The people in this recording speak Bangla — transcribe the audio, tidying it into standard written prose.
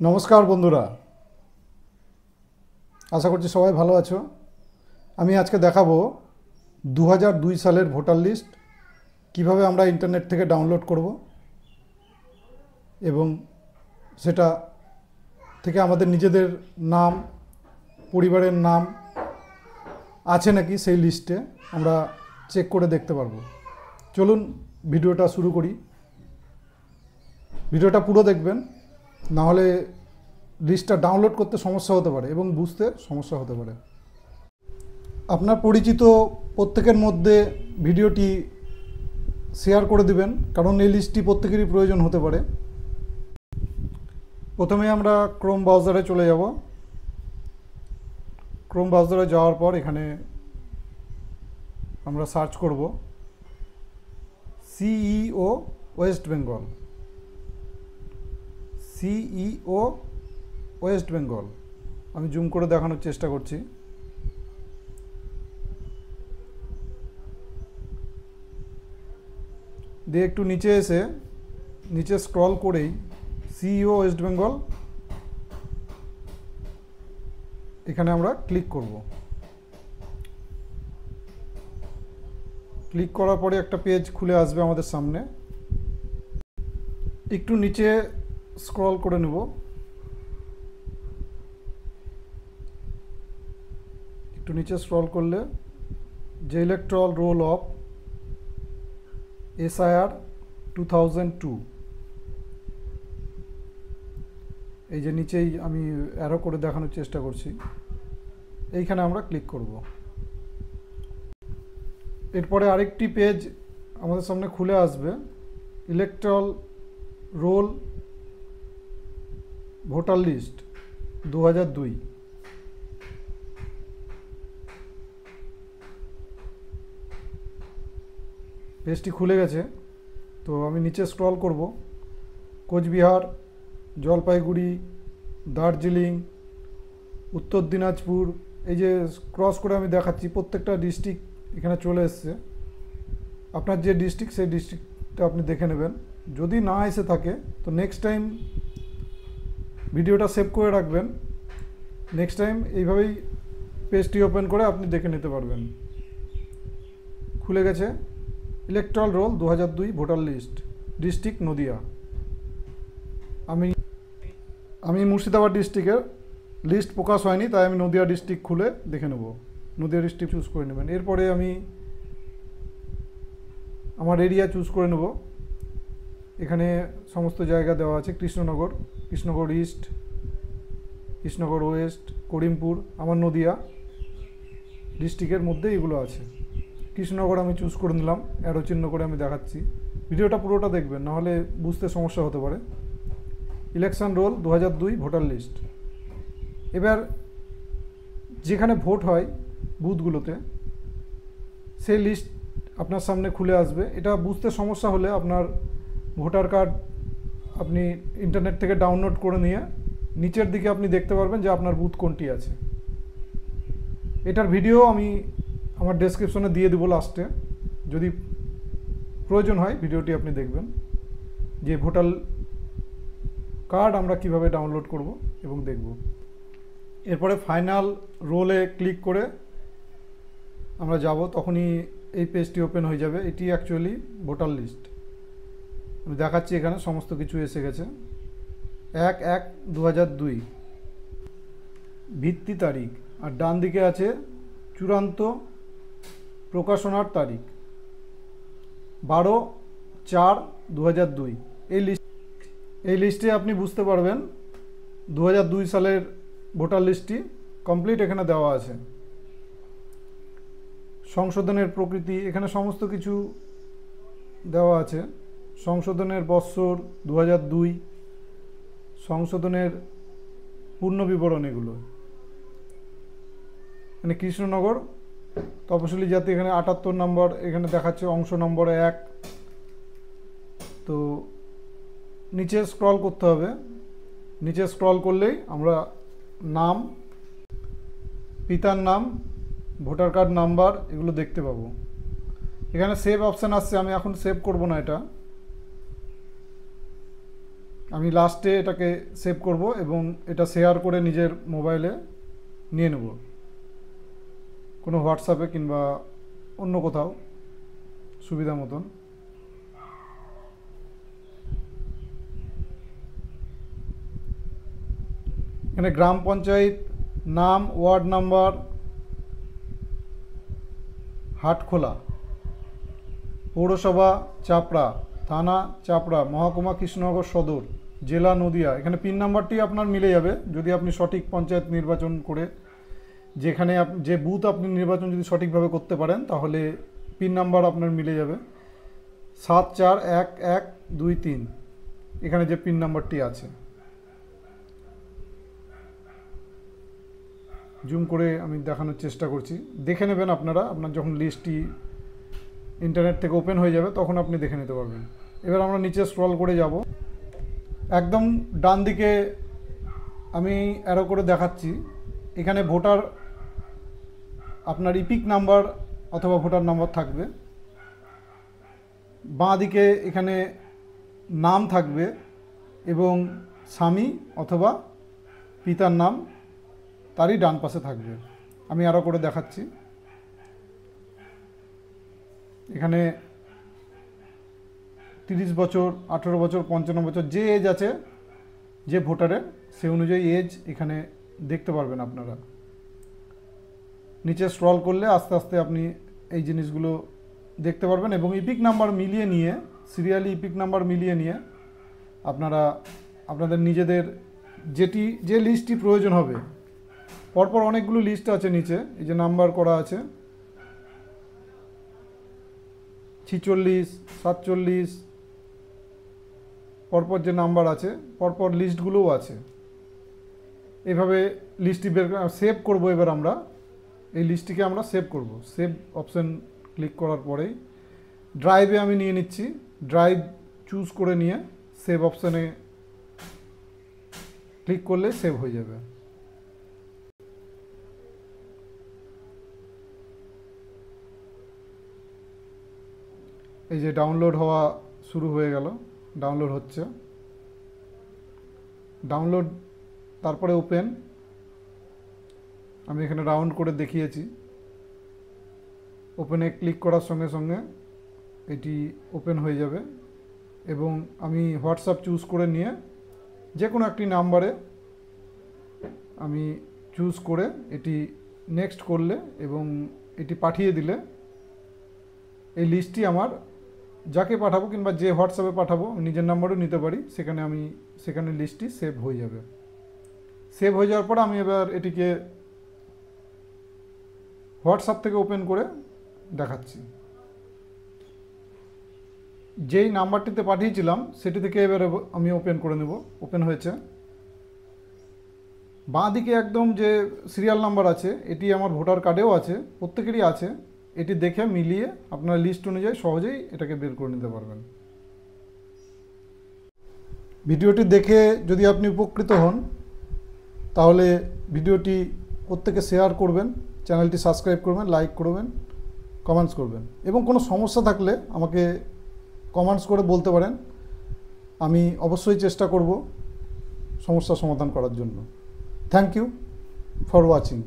নমস্কার বন্ধুরা, আশা করছি সবাই ভালো আছো। আমি আজকে দেখাবো 2002 সালের ভোটার লিস্ট কিভাবে আমরা ইন্টারনেট থেকে ডাউনলোড করব এবং সেটা থেকে আমাদের নিজেদের নাম, পরিবারের নাম আছে নাকি সেই লিস্টে আমরা চেক করে দেখতে পারবো। চলুন ভিডিওটা শুরু করি। ভিডিওটা পুরো দেখবেন, না হলে লিস্টটা ডাউনলোড করতে সমস্যা হতে পারে এবং বুঝতে সমস্যা হতে পারে। আপনার পরিচিত প্রত্যেকের মধ্যে ভিডিওটি শেয়ার করে দিবেন, কারণ এই লিস্টটি প্রত্যেকেরই প্রয়োজন হতে পারে। প্রথমে আমরা ক্রোম ব্রাউজারে চলে যাব। ক্রোম ব্রাউজারে যাওয়ার পর এখানে আমরা সার্চ করব CEO West Bengal. CEO West Bengal, আমি জুম করে দেখানোর চেষ্টা করছি। দিয়ে একটু নিচে এসে নিচে স্ক্রল করেই সিইও ওয়েস্ট বেঙ্গল এখানে আমরা ক্লিক করব। ক্লিক করার পরে একটা পেজ খুলে আসবে আমাদের সামনে। একটু নিচে স্ক্রল করে নেব। একটু নিচে স্ক্রল করলে যে ইলেকট্রাল রোল অফ SIR 2002, এই যে নিচেই আমি অ্যারো করে দেখানোর চেষ্টা করছি, এইখানে আমরা ক্লিক করব। এরপরে আরেকটি পেজ আমাদের সামনে খুলে আসবে, ইলেকট্রাল রোল ভোটার লিস্ট 2002। পেজটি খুলে গেছে। তো আমি নিচে স্ক্রল করব। কোচবিহার, জলপাইগুড়ি, দার্জিলিং, উত্তর দিনাজপুর, এই যে ক্রস করে আমি দেখাচ্ছি প্রত্যেকটা ডিস্ট্রিক্ট এখানে চলে এসছে। আপনার যে ডিস্ট্রিক্ট সেই ডিস্ট্রিক্টটা আপনি দেখে নেবেন। যদি না এসে থাকে তো নেক্সট টাইম ভিডিওটা সেভ করে রাখবেন। নেক্সট টাইম এইভাবেই পেজটি ওপেন করে আপনি দেখে নিতে পারবেন। খুলে গেছে electoral roll 2002 voter list, district Nadia. আমি মুর্শিদাবাদ ডিস্ট্রিক্টের লিস্ট প্রকাশ হয়নি, তাই আমি নদিয়া ডিস্ট্রিক্ট খুলে দেখে নেব। নদিয়া ডিস্ট্রিক্ট চুজ করে নেবেন। এরপরে আমি আমার এরিয়া চুজ করে নেব। এখানে সমস্ত জায়গা দেওয়া আছে, কৃষ্ণনগর, কৃষ্ণনগর ইস্ট, কৃষ্ণনগর ওয়েস্ট, করিমপুর, আমার নদিয়া ডিস্ট্রিক্টের মধ্যে এগুলো আছে। কৃষ্ণনগর আমি চুজ করে নিলাম, অ্যারো চিহ্ন করে আমি দেখাচ্ছি। ভিডিওটা পুরোটা দেখবেন, নাহলে বুঝতে সমস্যা হতে পারে। Election roll 2002 voter list. এবার যেখানে ভোট হয় বুথগুলোতে সেই লিস্ট আপনার সামনে খুলে আসবে। এটা বুঝতে সমস্যা হলে আপনার ভোটার কার্ড আপনি ইন্টারনেট থেকে ডাউনলোড করে নিয়ে নিচের দিকে আপনি দেখতে পারবেন যে আপনার বুথ কোনটি আছে। এটার ভিডিও আমি আমার ডেসক্রিপশনে দিয়ে দেবো লাস্টে, যদি প্রয়োজন হয় ভিডিওটি আপনি দেখবেন যে ভোটার কার্ড আমরা কিভাবে ডাউনলোড করব এবং দেখব। এরপরে ফাইনাল রোলে ক্লিক করে আমরা যাব, তখনই এই পেজটি ওপেন হয়ে যাবে। এটি অ্যাকচুয়ালি ভোটার লিস্ট। আমি দেখাচ্ছি, এখানে সমস্ত কিছু এসে গেছে। 1/1/2002 ভিত্তি তারিখ, আর ডান দিকে আছে চূড়ান্ত প্রকাশনার তারিখ 12/4/2002। এই লিস্টে আপনি বুঝতে পারবেন 2002 সালের ভোটার লিস্টটি কমপ্লিট এখানে দেওয়া আছে। সংশোধনের প্রকৃতি, এখানে সমস্ত কিছু দেওয়া আছে। সংশোধনের বৎসর 2002, সংশোধনের পূর্ণ বিবরণ এগুলো। মানে কৃষ্ণনগর তপশিলি জাতি এখানে 78 নম্বর এখানে দেখাচ্ছে, অংশ নম্বর 1। তো নিচে স্ক্রল করতে হবে। নিচে স্ক্রল করলেই আমরা নাম, পিতার নাম, ভোটার কার্ড নাম্বার এগুলো দেখতে পাবো। এখানে সেভ অপশান আসছে, আমি এখন সেভ করব না এটা। আমি লাস্টে এটাকে সেভ করব এবং এটা শেয়ার করে নিজের মোবাইলে নিয়ে নেব, কোনো হোয়াটসঅ্যাপে কিংবা অন্য কোথাও সুবিধা মতন। এখানে গ্রাম পঞ্চায়েত নাম, ওয়ার্ড নাম্বার, হাটখোলা, পৌরসভা চাপড়া, থানা চাপড়া, মহকুমা কৃষ্ণনগর সদর, জেলা নদিয়া। এখানে পিন নাম্বারটি আপনার মিলে যাবে যদি আপনি সঠিক পঞ্চায়েত নির্বাচন করে, যেখানে যে বুথ আপনি নির্বাচন যদি সঠিকভাবে করতে পারেন তাহলে পিন নাম্বার আপনার মিলে যাবে। 741123 এখানে যে পিন নাম্বারটি আছে। জুম করে আমি দেখানোর চেষ্টা করছি, দেখে নেবেন আপনারা। আপনার যখন লিস্টটি ইন্টারনেট থেকে ওপেন হয়ে যাবে তখন আপনি দেখে নিতে পারবেন। এবার আমরা নিচে স্ক্রল করে যাব, একদম ডান দিকে আমি অ্যারো করে দেখাচ্ছি। এখানে ভোটার আপনার ইপিক নাম্বার অথবা ভোটার নাম্বার থাকবে। বাঁ দিকে এখানে নাম থাকবে এবং স্বামী অথবা পিতার নাম তারই ডান পাশে থাকবে। আমি আরও করে দেখাচ্ছি। এখানে 30 বছর, 18 বছর, 55 বছর যে এজ আছে যে ভোটারের, সে অনুযায়ী এজ এখানে দেখতে পারবেন আপনারা। নিচে স্ক্রল করলে আস্তে আস্তে আপনি এই জিনিসগুলো দেখতে পারবেন এবং ইপিক নাম্বার মিলিয়ে নিয়ে, সিরিয়ালি ইপিক নাম্বার মিলিয়ে নিয়ে আপনারা আপনাদের নিজেদের যে লিস্টটি প্রয়োজন হবে, পরপর অনেকগুলো লিস্ট আছে নিচে, এই যে নাম্বার করা আছে 46, 47, পরপর যে নাম্বার আছে পরপর লিস্টগুলোও আছে। এভাবে লিস্টটি সেভ করব। এবার আমরা এই লিস্টটিকে আমরা সেভ করব। সেভ অপশান ক্লিক করার পরেই ড্রাইভে আমি নিয়ে নিচ্ছি। ড্রাইভ চুজ করে নিয়ে সেভ অপশানে ক্লিক করলে সেভ হয়ে যাবে। এই যে ডাউনলোড হওয়া শুরু হয়ে গেল, ডাউনলোড হচ্ছে। ডাউনলোড, তারপরে ওপেন। আমি এখানে রাউন্ড করে দেখিয়েছি। ওপেনে ক্লিক করার সঙ্গে সঙ্গে এটি ওপেন হয়ে যাবে এবং আমি হোয়াটসঅ্যাপ চুজ করে নিয়ে যে কোনো একটি নাম্বারে আমি চুজ করে এটি নেক্সট করলে এবং এটি পাঠিয়ে দিলে এই লিস্টটি আমার যাকে পাঠাবো কিংবা যে হোয়াটসঅ্যাপে পাঠাবো, নিজের নাম্বারও নিতে পারি, সেখানে লিস্টটি সেভ হয়ে যাবে। সেভ হয়ে যাওয়ার পর আমি এবার এটিকে হোয়াটসঅ্যাপ থেকে ওপেন করে দেখাচ্ছি। যেই নাম্বারটিতে পাঠিয়েছিলাম সেটি থেকে এবারে আমি ওপেন করে নেব। ওপেন হয়েছে। বাঁ দিকে একদম যে সিরিয়াল নাম্বার আছে এটি আমার ভোটার কার্ডেও আছে, প্রত্যেকেরই আছে। এটি দেখে মিলিয়ে আপনার লিস্ট অনুযায়ী সহজেই এটাকে বের করে নিতে পারবেন। ভিডিওটি দেখে যদি আপনি উপকৃত হন তাহলে ভিডিওটি প্রত্যেকে শেয়ার করবেন, চ্যানেলটি সাবস্ক্রাইব করবেন, লাইক করবেন, কমেন্টস করবেন এবং কোনো সমস্যা থাকলে আমাকে কমেন্টস করে বলতে পারেন। আমি অবশ্যই চেষ্টা করব সমস্যার সমাধান করার জন্য। Thank you for watching.